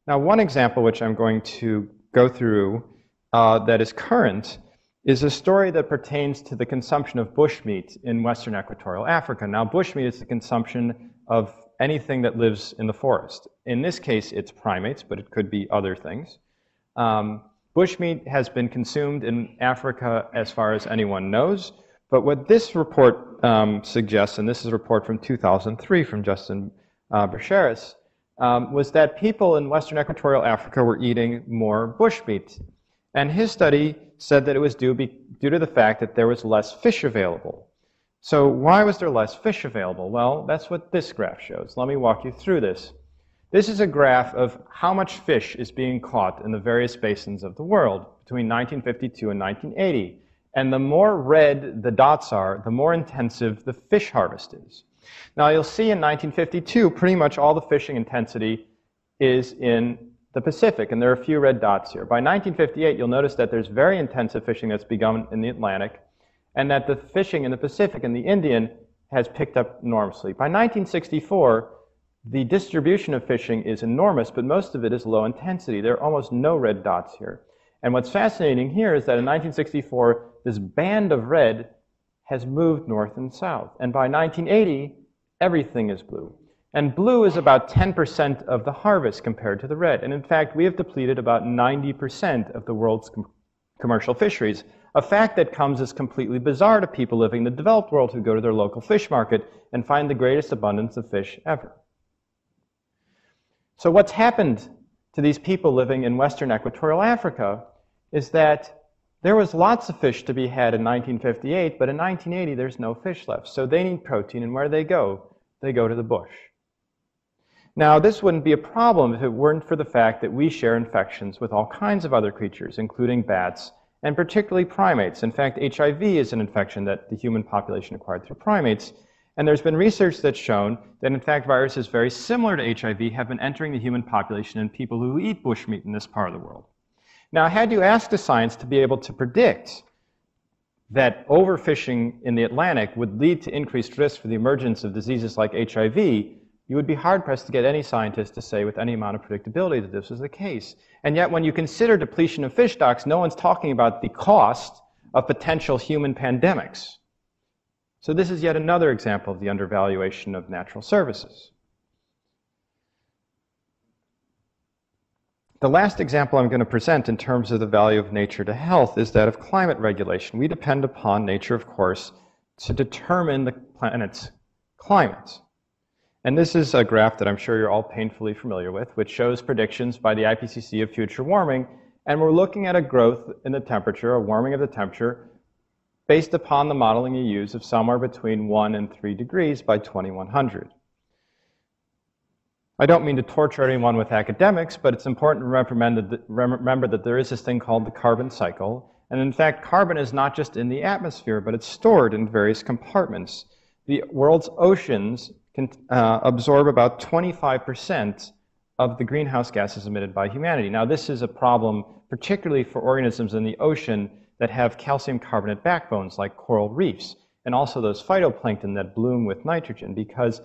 Now, one example which I'm going to go through that is current is a story that pertains to the consumption of bushmeat in Western equatorial Africa. Now, bushmeat is the consumption of anything that lives in the forest. In this case, it's primates, but it could be other things. Bushmeat has been consumed in Africa as far as anyone knows, but what this report suggests, and this is a report from 2003 from Justin Bercheris, was that people in Western equatorial Africa were eating more bushmeat. And his study said that it was due to the fact that there was less fish available. So why was there less fish available? Well, that's what this graph shows. Let me walk you through this. This is a graph of how much fish is being caught in the various basins of the world between 1952 and 1980. And the more red the dots are, the more intensive the fish harvest is. Now, you'll see in 1952, pretty much all the fishing intensity is in the Pacific, and there are a few red dots here. By 1958, you'll notice that there's very intensive fishing that's begun in the Atlantic, and that the fishing in the Pacific and the Indian has picked up enormously. By 1964, the distribution of fishing is enormous, but most of it is low intensity. There are almost no red dots here. And what's fascinating here is that in 1964, this band of red has moved north and south. And by 1980, everything is blue. And blue is about 10% of the harvest compared to the red. And in fact, we have depleted about 90% of the world's commercial fisheries, a fact that comes as completely bizarre to people living in the developed world who go to their local fish market and find the greatest abundance of fish ever. So what's happened to these people living in Western equatorial Africa is that there was lots of fish to be had in 1958, but in 1980 there's no fish left. So they need protein, and where do they go? They go to the bush. Now, this wouldn't be a problem if it weren't for the fact that we share infections with all kinds of other creatures, including bats, and particularly primates. In fact, HIV is an infection that the human population acquired through primates. And there's been research that's shown that, in fact, viruses very similar to HIV have been entering the human population in people who eat bushmeat in this part of the world. Now, had you asked the science to be able to predict that overfishing in the Atlantic would lead to increased risk for the emergence of diseases like HIV, you would be hard-pressed to get any scientist to say with any amount of predictability that this was the case. And yet, when you consider depletion of fish stocks, no one's talking about the cost of potential human pandemics. So this is yet another example of the undervaluation of natural services. The last example I'm going to present in terms of the value of nature to health is that of climate regulation. We depend upon nature, of course, to determine the planet's climate. And this is a graph that I'm sure you're all painfully familiar with, which shows predictions by the IPCC of future warming. And we're looking at a growth in the temperature, a warming of the temperature, based upon the modeling you use of somewhere between 1 and 3 degrees by 2100. I don't mean to torture anyone with academics, but it's important to remember that there is this thing called the carbon cycle. And in fact, carbon is not just in the atmosphere, but it's stored in various compartments. The world's oceans can absorb about 25% of the greenhouse gases emitted by humanity. Now, this is a problem particularly for organisms in the ocean that have calcium carbonate backbones like coral reefs, and also those phytoplankton that bloom with nitrogen, because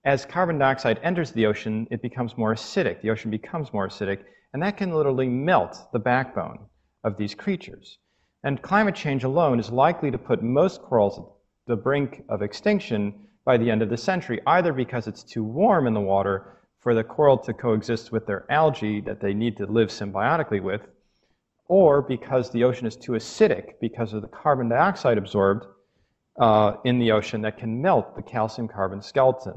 as carbon dioxide enters the ocean, it becomes more acidic. The ocean becomes more acidic, and that can literally melt the backbone of these creatures. And climate change alone is likely to put most corals at the brink of extinction by the end of the century, either because it's too warm in the water for the coral to coexist with their algae that they need to live symbiotically with, or because the ocean is too acidic because of the carbon dioxide absorbed in the ocean that can melt the calcium carbon skeleton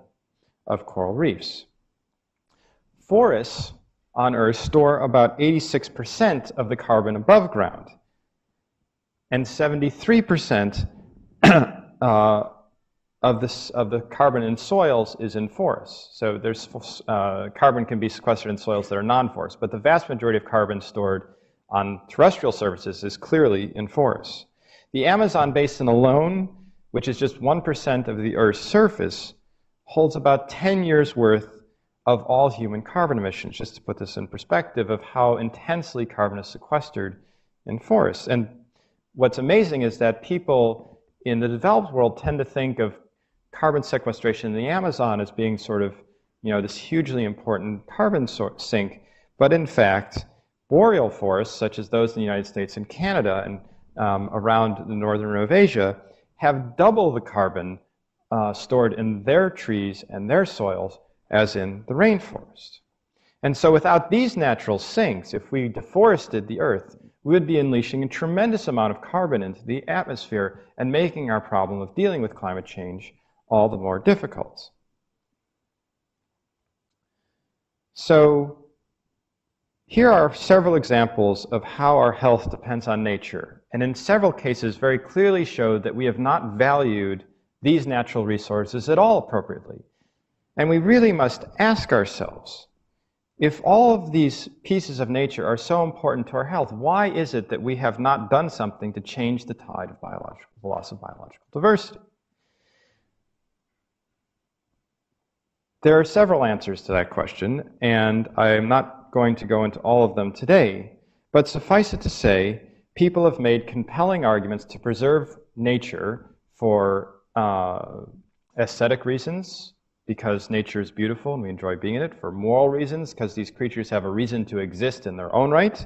of coral reefs. Forests on Earth store about 86% of the carbon above ground, and 73% of the carbon in soils is in forests. So there's carbon can be sequestered in soils that are non-forest, but the vast majority of carbon stored on terrestrial surfaces is clearly in forests. The Amazon basin alone, which is just 1% of the Earth's surface, holds about 10 years' worth of all human carbon emissions, just to put this in perspective of how intensely carbon is sequestered in forests. And what's amazing is that people in the developed world tend to think of carbon sequestration in the Amazon as being sort of, this hugely important carbon sink. But in fact, boreal forests, such as those in the United States and Canada and around the northern rim of Asia, have double the carbon stored in their trees and their soils as in the rainforest. And so without these natural sinks, if we deforested the earth, we would be unleashing a tremendous amount of carbon into the atmosphere and making our problem of dealing with climate change all the more difficult. So here are several examples of how our health depends on nature, and in several cases very clearly showed that we have not valued these natural resources at all appropriately. And we really must ask ourselves, if all of these pieces of nature are so important to our health, why is it that we have not done something to change the tide of the loss of biological diversity? There are several answers to that question, and I am not going to go into all of them today, but suffice it to say, people have made compelling arguments to preserve nature for aesthetic reasons, because nature is beautiful and we enjoy being in it, for moral reasons, because these creatures have a reason to exist in their own right,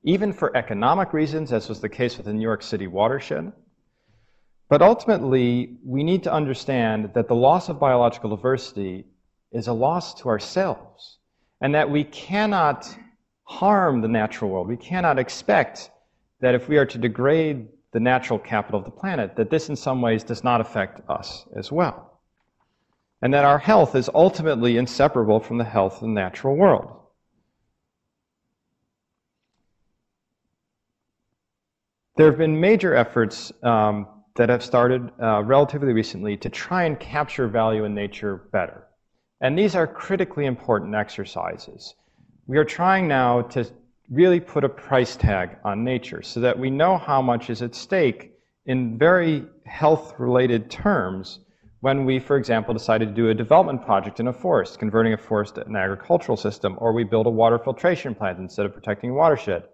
even for economic reasons, as was the case with the New York City watershed. But ultimately, we need to understand that the loss of biological diversity is a loss to ourselves, and that we cannot harm the natural world. We cannot expect that if we are to degrade the natural capital of the planet, that this in some ways does not affect us as well. And that our health is ultimately inseparable from the health of the natural world. There have been major efforts that have started relatively recently to try and capture value in nature better. And these are critically important exercises. We are trying now to really put a price tag on nature so that we know how much is at stake in very health-related terms when we, for example, decided to do a development project in a forest, converting a forest to an agricultural system, or we build a water filtration plant instead of protecting a watershed.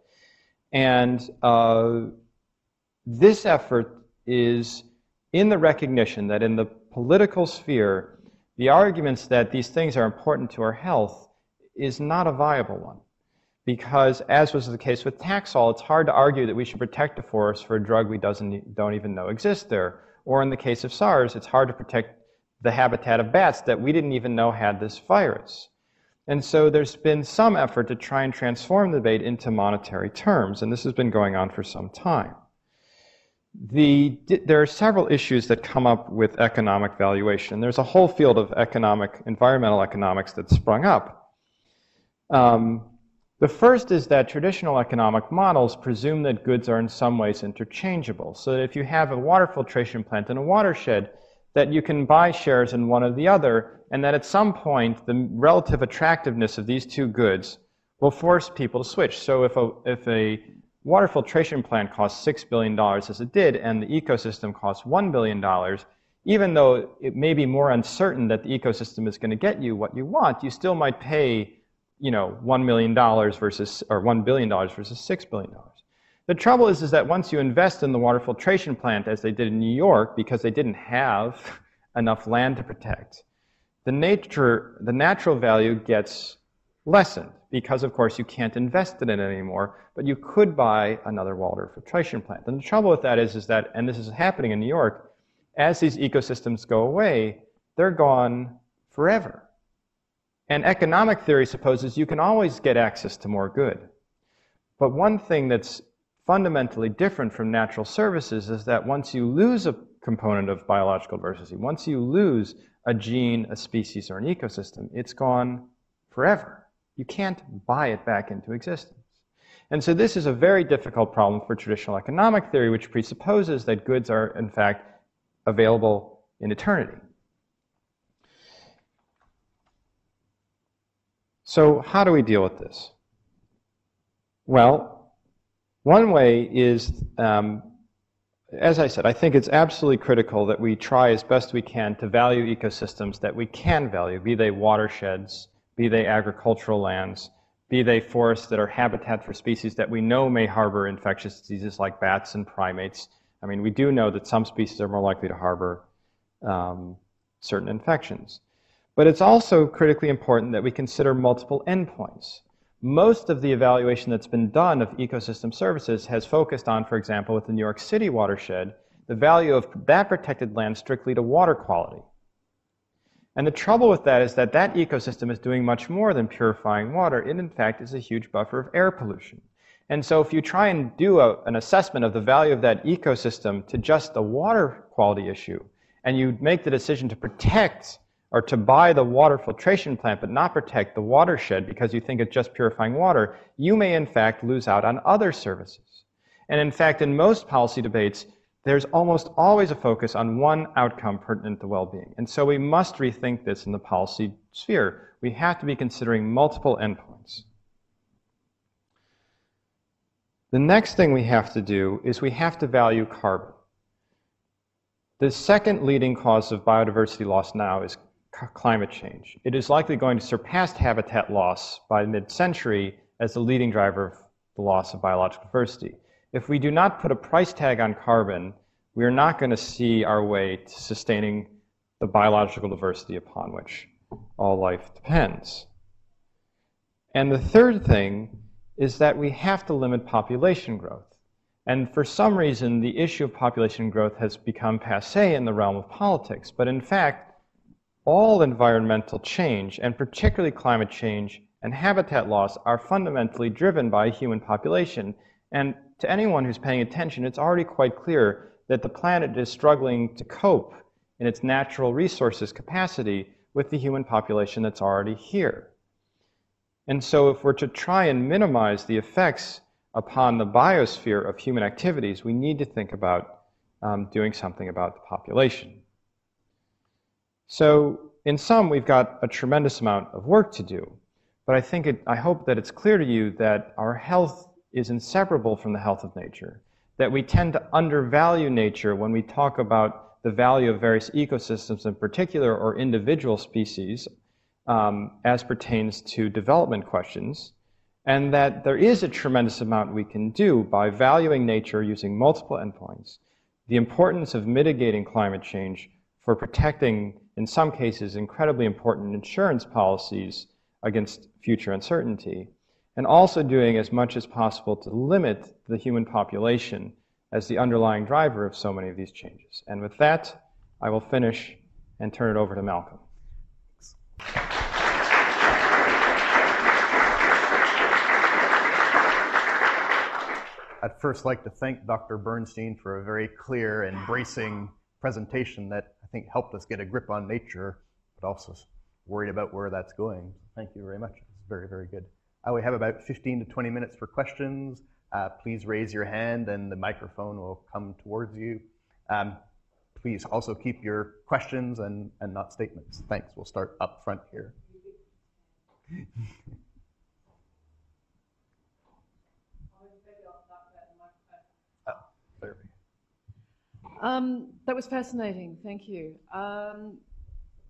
And this effort is in the recognition that in the political sphere, the arguments that these things are important to our health is not a viable one. Because, as was the case with Taxol, it's hard to argue that we should protect a forest for a drug we don't even know exists there. Or in the case of SARS, it's hard to protect the habitat of bats that we didn't even know had this virus. And so there's been some effort to try and transform the debate into monetary terms, and this has been going on for some time. There are several issues that come up with economic valuation. There's a whole field of environmental economics that's sprung up. The first is that traditional economic models presume that goods are in some ways interchangeable. So that if you have a water filtration plant in a watershed, that you can buy shares in one or the other, and that at some point the relative attractiveness of these two goods will force people to switch. So if a water filtration plant costs $6 billion as it did, and the ecosystem costs $1 billion, even though it may be more uncertain that the ecosystem is going to get you what you want, you still might pay $1 million versus, or $1 billion versus $6 billion. The trouble is that once you invest in the water filtration plant, as they did in New York, because they didn't have enough land to protect, the natural value gets lessened, because of course you can't invest in it anymore, but you could buy another water filtration plant. And the trouble with that is that, and this is happening in New York, as these ecosystems go away, they're gone forever. And economic theory supposes you can always get access to more good. But one thing that's fundamentally different from natural services is that once you lose a component of biological diversity, once you lose a gene, a species, or an ecosystem, it's gone forever. You can't buy it back into existence. And so this is a very difficult problem for traditional economic theory, which presupposes that goods are, in fact, available in eternity. So how do we deal with this? Well, one way is, as I said, I think it's absolutely critical that we try as best we can to value ecosystems that we can value, be they watersheds, be they agricultural lands, be they forests that are habitat for species that we know may harbor infectious diseases like bats and primates. I mean, we do know that some species are more likely to harbor certain infections. But it's also critically important that we consider multiple endpoints. Most of the evaluation that's been done of ecosystem services has focused on, for example, with the New York City watershed, the value of that protected land strictly to water quality. And the trouble with that is that that ecosystem is doing much more than purifying water. It, in fact, is a huge buffer of air pollution. And so if you try and do an assessment of the value of that ecosystem to just the water quality issue, and you make the decision to protect or to buy the water filtration plant but not protect the watershed because you think it's just purifying water, you may, in fact, lose out on other services. And in fact, in most policy debates, there's almost always a focus on one outcome pertinent to well-being. And so we must rethink this in the policy sphere. We have to be considering multiple endpoints. The next thing we have to do is we have to value carbon. The second leading cause of biodiversity loss now is climate change. It is likely going to surpass habitat loss by mid-century as the leading driver of the loss of biological diversity. If we do not put a price tag on carbon, we are not going to see our way to sustaining the biological diversity upon which all life depends. And the third thing is that we have to limit population growth. And for some reason, the issue of population growth has become passé in the realm of politics. But in fact, all environmental change, and particularly climate change and habitat loss, are fundamentally driven by human population. And to anyone who's paying attention, it's already quite clear that the planet is struggling to cope in its natural resources capacity with the human population that's already here. And so if we're to try and minimize the effects upon the biosphere of human activities, we need to think about doing something about the population. So in sum, we've got a tremendous amount of work to do. But I hope that it's clear to you that our health is inseparable from the health of nature, that we tend to undervalue nature when we talk about the value of various ecosystems in particular or individual species as pertains to development questions, and that there is a tremendous amount we can do by valuing nature using multiple endpoints, the importance of mitigating climate change for protecting, in some cases, incredibly important insurance policies against future uncertainty, and also doing as much as possible to limit the human population as the underlying driver of so many of these changes. And with that, I will finish and turn it over to Malcolm. I'd first like to thank Dr. Bernstein for a very clear and bracing presentation that I think helped us get a grip on nature, but also worried about where that's going. Thank you very much. It's very, very good. We have about 15 to 20 minutes for questions. Please raise your hand and the microphone will come towards you. Please also keep your questions and not statements. Thanks. We'll start up front here. That was fascinating, thank you.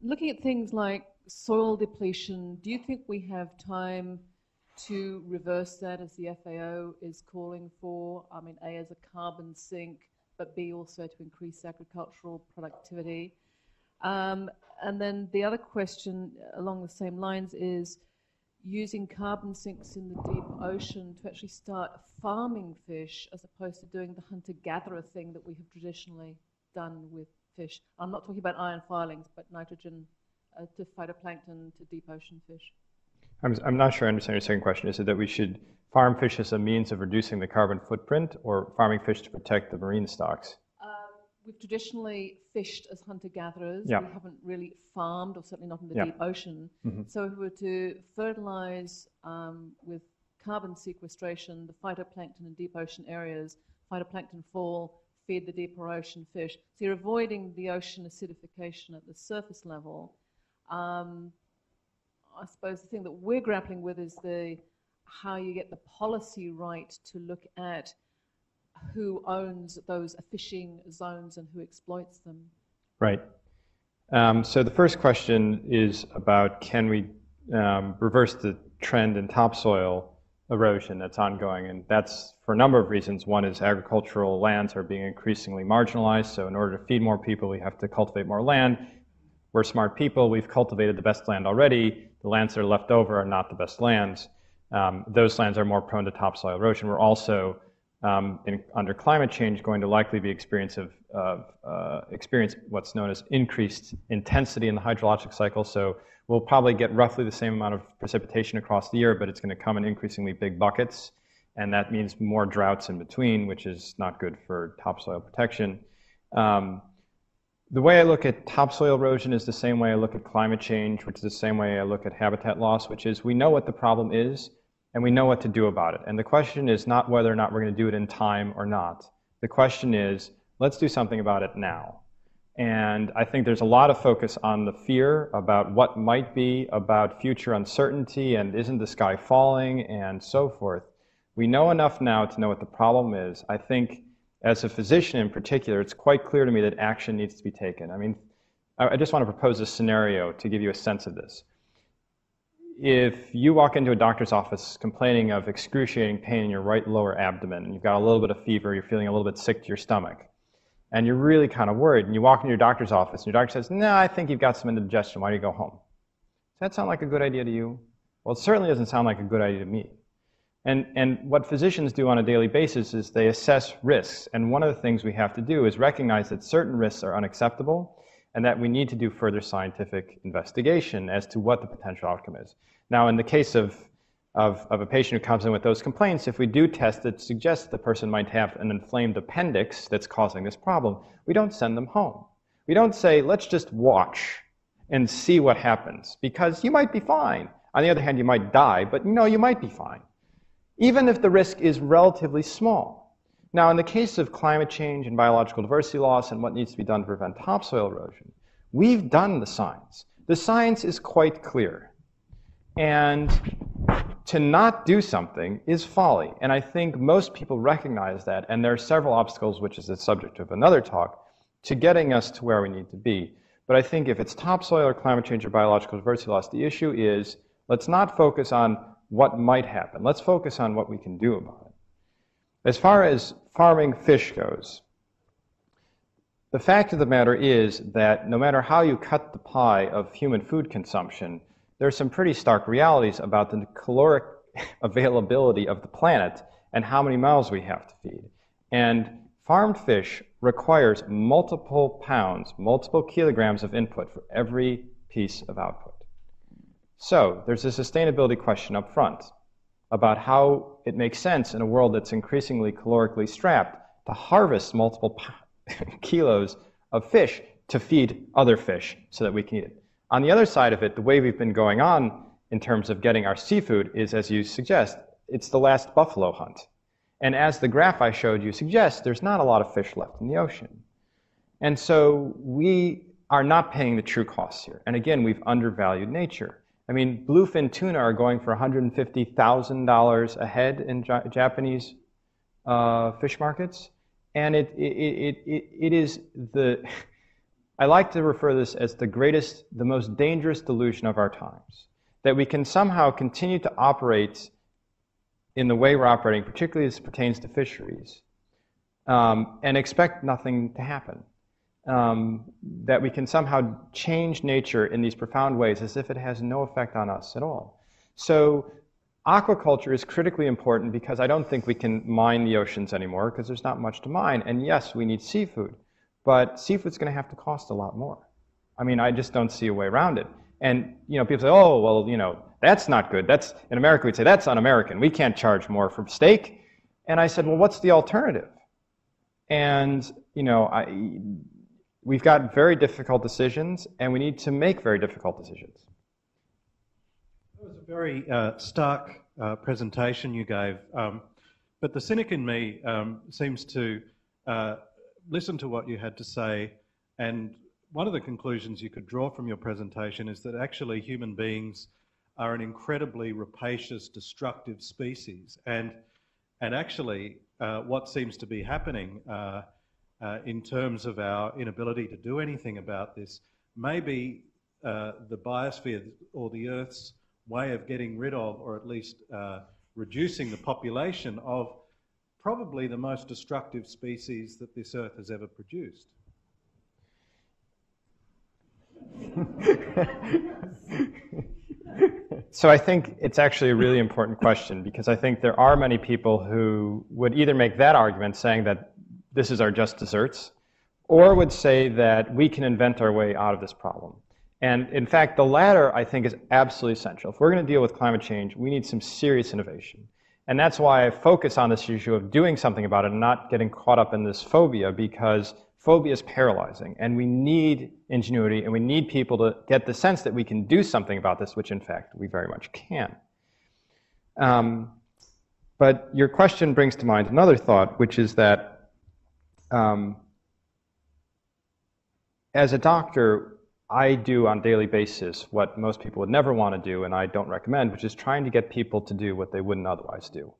Looking at things like soil depletion, do you think we have time to reverse that as the FAO is calling for? I mean, A, as a carbon sink, but B, also to increase agricultural productivity. And then the other question along the same lines is using carbon sinks in the deep ocean to actually start farming fish as opposed to doing the hunter-gatherer thing that we have traditionally done with fish. I'm not talking about iron filings, but nitrogen to phytoplankton to deep ocean fish. I'm not sure I understand your second question. Is it that we should farm fish as a means of reducing the carbon footprint, or farming fish to protect the marine stocks? We've traditionally fished as hunter-gatherers. Yeah. We haven't really farmed, or certainly not in the Yeah. deep ocean. Mm-hmm. So if we were to fertilize with carbon sequestration, the phytoplankton in deep ocean areas, phytoplankton fall, feed the deeper ocean fish. So you're avoiding the ocean acidification at the surface level. I suppose the thing that we're grappling with is how you get the policy right to look at who owns those fishing zones and who exploits them. Right. So the first question is about, can we reverse the trend in topsoil erosion that's ongoing? And that's for a number of reasons. One is agricultural lands are being increasingly marginalized. So in order to feed more people, we have to cultivate more land. we're smart people, we've cultivated the best land already, the lands that are left over are not the best lands. Those lands are more prone to topsoil erosion. We're also, under climate change, going to likely be experience what's known as increased intensity in the hydrologic cycle. So we'll probably get roughly the same amount of precipitation across the year, but it's going to come in increasingly big buckets. And that means more droughts in between, which is not good for topsoil protection. The way I look at topsoil erosion is the same way I look at climate change, which is the same way I look at habitat loss, which is we know what the problem is, and we know what to do about it. And the question is not whether or not we're going to do it in time or not. The question is, let's do something about it now. And I think there's a lot of focus on the fear about what might be, about future uncertainty, and isn't the sky falling, and so forth. We know enough now to know what the problem is. I think as a physician in particular, it's quite clear to me that action needs to be taken. I mean, I just want to propose a scenario to give you a sense of this. If you walk into a doctor's office complaining of excruciating pain in your right lower abdomen, and you've got a little bit of fever, you're feeling a little bit sick to your stomach, and you're really kind of worried, and you walk into your doctor's office, and your doctor says, no, I think you've got some indigestion, why don't you go home? Does that sound like a good idea to you? Well, it certainly doesn't sound like a good idea to me. And what physicians do on a daily basis is they assess risks. And one of the things we have to do is recognize that certain risks are unacceptable and that we need to do further scientific investigation as to what the potential outcome is. Now, in the case of a patient who comes in with those complaints, if we do tests that suggest the person might have an inflamed appendix that's causing this problem, we don't send them home. We don't say, let's just watch and see what happens, because you might be fine. On the other hand, you might die, but you might be fine, even if the risk is relatively small. Now, in the case of climate change and biological diversity loss and what needs to be done to prevent topsoil erosion, we've done the science. The science is quite clear. And to not do something is folly. And I think most people recognize that, and there are several obstacles, which is the subject of another talk, to getting us to where we need to be. But I think if it's topsoil or climate change or biological diversity loss, the issue is let's not focus on what might happen. Let's focus on what we can do about it. As far as farming fish goes, the fact of the matter is that no matter how you cut the pie of human food consumption, there are some pretty stark realities about the caloric availability of the planet and how many mouths we have to feed. And farmed fish requires multiple pounds, multiple kilograms of input for every piece of output. So there's a sustainability question up front about how it makes sense in a world that's increasingly calorically strapped to harvest multiple kilos of fish to feed other fish so that we can eat it. On the other side of it, the way we've been going on in terms of getting our seafood is, as you suggest, it's the last buffalo hunt. And as the graph I showed you suggests, there's not a lot of fish left in the ocean. And so we are not paying the true costs here. And again, we've undervalued nature. I mean, bluefin tuna are going for $150,000 a head in Japanese fish markets. And it is the, I like to refer to this as the most dangerous delusion of our times. That we can somehow continue to operate in the way we're operating, particularly as it pertains to fisheries, and expect nothing to happen. That we can somehow change nature in these profound ways as if it has no effect on us at all. So aquaculture is critically important because I don't think we can mine the oceans anymore because there's not much to mine. And yes, we need seafood, but seafood's going to have to cost a lot more. I mean, I just don't see a way around it. And people say, oh, well, that's not good. That's, in America, we'd say, that's un-American. We can't charge more for steak. And I said, well, what's the alternative? And, we've got very difficult decisions, and we need to make very difficult decisions. It was a very stark presentation you gave, but the cynic in me seems to listen to what you had to say, and one of the conclusions you could draw from your presentation is that actually human beings are an incredibly rapacious, destructive species, and actually what seems to be happening in terms of our inability to do anything about this may be the biosphere or the Earth's way of getting rid of, or at least reducing the population of probably the most destructive species that this Earth has ever produced. So I think it's actually a really important question, because I think there are many people who would either make that argument saying that this is our just desserts, or would say that we can invent our way out of this problem. And in fact, the latter, I think, is absolutely essential. If we're going to deal with climate change, we need some serious innovation. And that's why I focus on this issue of doing something about it and not getting caught up in this phobia, because phobia is paralyzing, and we need ingenuity, and we need people to get the sense that we can do something about this, which in fact we very much can. But your question brings to mind another thought, which is that as a doctor, I do on a daily basis what most people would never want to do, and I don't recommend, which is trying to get people to do what they wouldn't otherwise do.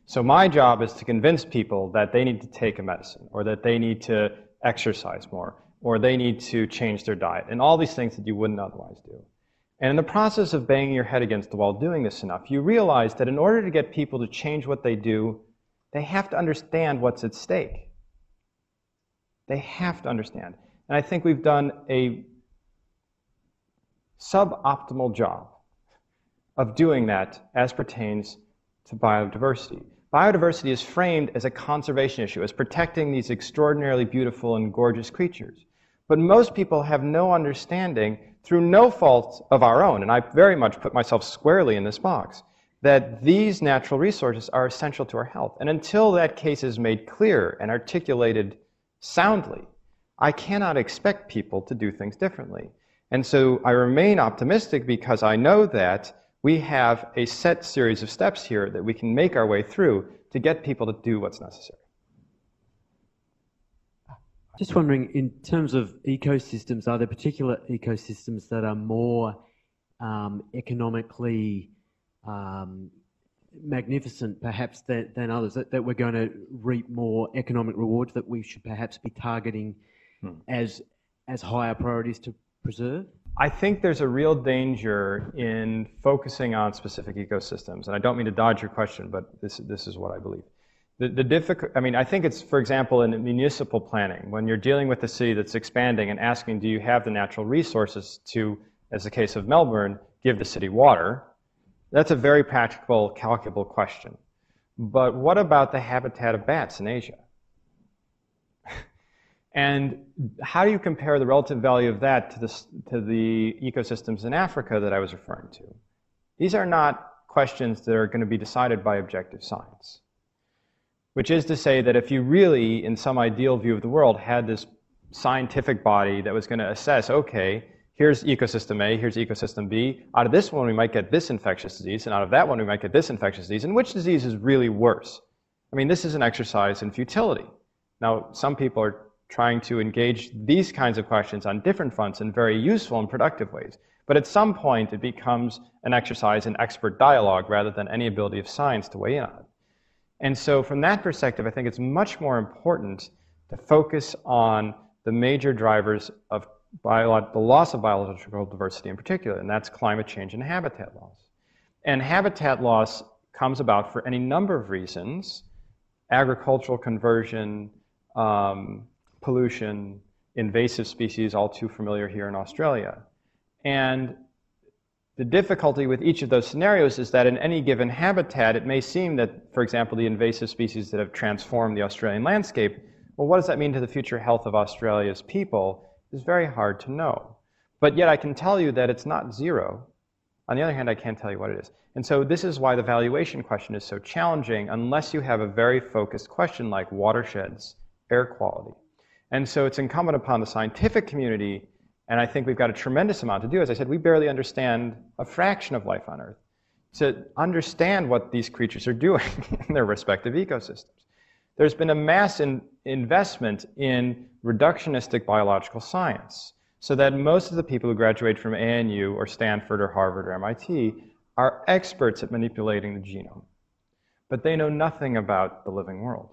So my job is to convince people that they need to take a medicine, or that they need to exercise more, or they need to change their diet, and all these things that you wouldn't otherwise do. And in the process of banging your head against the wall doing this enough, you realize that in order to get people to change what they do, they have to understand what's at stake. They have to understand. And I think we've done a suboptimal job of doing that as pertains to biodiversity. Biodiversity is framed as a conservation issue, as protecting these extraordinarily beautiful and gorgeous creatures. But most people have no understanding, through no fault of our own, and I very much put myself squarely in this box, that these natural resources are essential to our health. And until that case is made clear and articulated soundly, I cannot expect people to do things differently. And so I remain optimistic, because I know that we have a set series of steps here that we can make our way through to get people to do what's necessary. Just wondering, in terms of ecosystems, are there particular ecosystems that are more economically magnificent, perhaps, than others, that we're going to reap more economic rewards, that we should perhaps be targeting as higher priorities to preserve? I think there's a real danger in focusing on specific ecosystems, and I don't mean to dodge your question, but this is what I believe. I think it's, for example, in municipal planning, when you're dealing with a city that's expanding and asking, do you have the natural resources to, as the case of Melbourne, give the city water? That's a very practical, calculable question. But what about the habitat of bats in Asia? And how do you compare the relative value of that to the ecosystems in Africa that I was referring to? These are not questions that are going to be decided by objective science. Which is to say that if you really, in some ideal view of the world, had this scientific body that was going to assess, okay, here's ecosystem A, here's ecosystem B, out of this one we might get this infectious disease, and out of that one we might get this infectious disease, and which disease is really worse? I mean, this is an exercise in futility. Now, some people are trying to engage these kinds of questions on different fronts in very useful and productive ways. But at some point, it becomes an exercise in expert dialogue rather than any ability of science to weigh in on it. And so from that perspective, I think it's much more important to focus on the major drivers of the loss of biological diversity in particular, and that's climate change and habitat loss. And habitat loss comes about for any number of reasons: agricultural conversion, pollution, invasive species, all too familiar here in Australia. And the difficulty with each of those scenarios is that in any given habitat, it may seem that, for example, the invasive species that have transformed the Australian landscape, well, what does that mean to the future health of Australia's people is very hard to know. But yet I can tell you that it's not zero. On the other hand, I can't tell you what it is. And so this is why the valuation question is so challenging unless you have a very focused question like watersheds, air quality. And so it's incumbent upon the scientific community, and I think we've got a tremendous amount to do. As I said, we barely understand a fraction of life on Earth, to understand what these creatures are doing in their respective ecosystems. There's been a mass investment in reductionistic biological science, so that most of the people who graduate from ANU or Stanford or Harvard or MIT are experts at manipulating the genome. But they know nothing about the living world.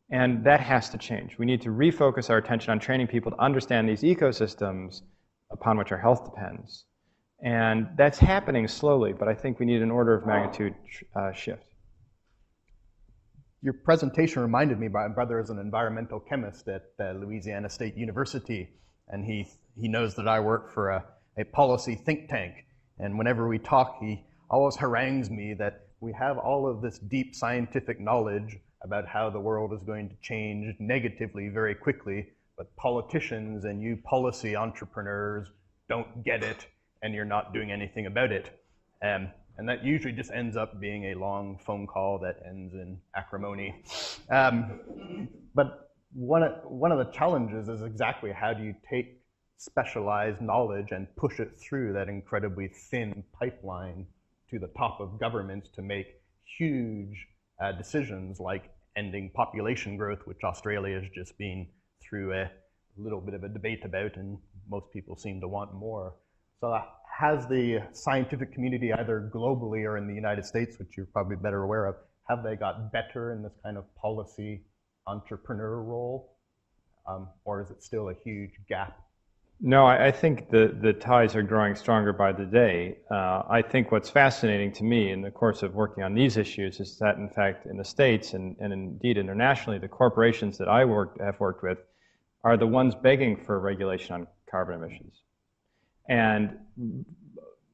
And that has to change. We need to refocus our attention on training people to understand these ecosystems upon which our health depends. And that's happening slowly, but I think we need an order of magnitude shift. Your presentation reminded me, my brother is an environmental chemist at Louisiana State University, and he knows that I work for a policy think tank. And whenever we talk, he always harangues me that we have all of this deep scientific knowledge about how the world is going to change negatively very quickly, but politicians and you policy entrepreneurs don't get it, and you're not doing anything about it. And that usually just ends up being a long phone call that ends in acrimony. But one of the challenges is exactly how do you take specialized knowledge and push it through that incredibly thin pipeline to the top of governments to make huge decisions like ending population growth, which Australia has just been through a little bit of a debate about, and most people seem to want more. So has the scientific community, either globally or in the United States, which you're probably better aware of, have they got better in this kind of policy entrepreneur role? Or is it still a huge gap? No, I think the ties are growing stronger by the day. I think what's fascinating to me in the course of working on these issues is that, in fact, in the States and indeed internationally, the corporations that I have worked with are the ones begging for regulation on carbon emissions. And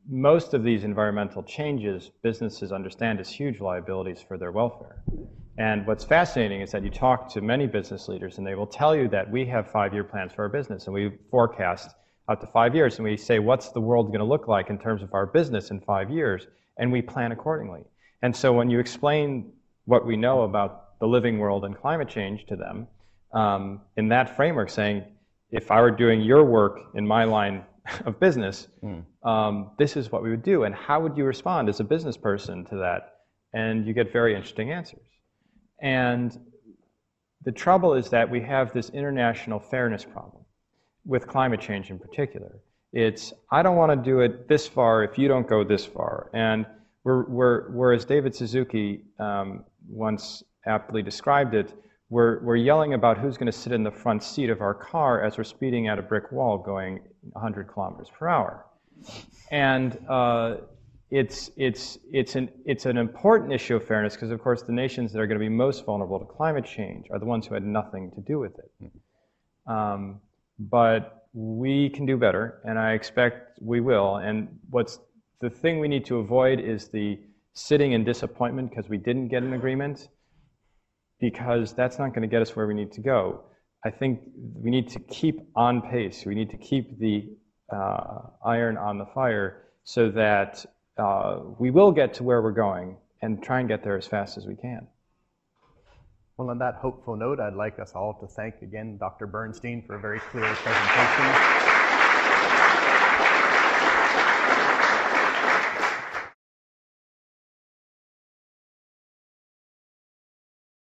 most of these environmental changes, businesses understand as huge liabilities for their welfare. And what's fascinating is that you talk to many business leaders and they will tell you that we have 5-year plans for our business and we forecast out to 5 years and we say, what's the world going to look like in terms of our business in 5 years? And we plan accordingly. And so when you explain what we know about the living world and climate change to them, in that framework saying, if I were doing your work in my line of business, this is what we would do. And how would you respond as a business person to that? And you get very interesting answers. And the trouble is that we have this international fairness problem with climate change in particular. It's, I don't want to do it this far if you don't go this far. And we're as David Suzuki once aptly described it, we're yelling about who's going to sit in the front seat of our car as we're speeding at a brick wall going 100 kilometers per hour. And it's an important issue of fairness because, of course, the nations that are going to be most vulnerable to climate change are the ones who had nothing to do with it. But we can do better, and I expect we will. And the thing we need to avoid is the sitting in disappointment because we didn't get an agreement, because that's not going to get us where we need to go. I think we need to keep on pace. We need to keep the iron on the fire so that we will get to where we're going and try and get there as fast as we can. Well, on that hopeful note, I'd like us all to thank again Dr. Bernstein for a very clear presentation.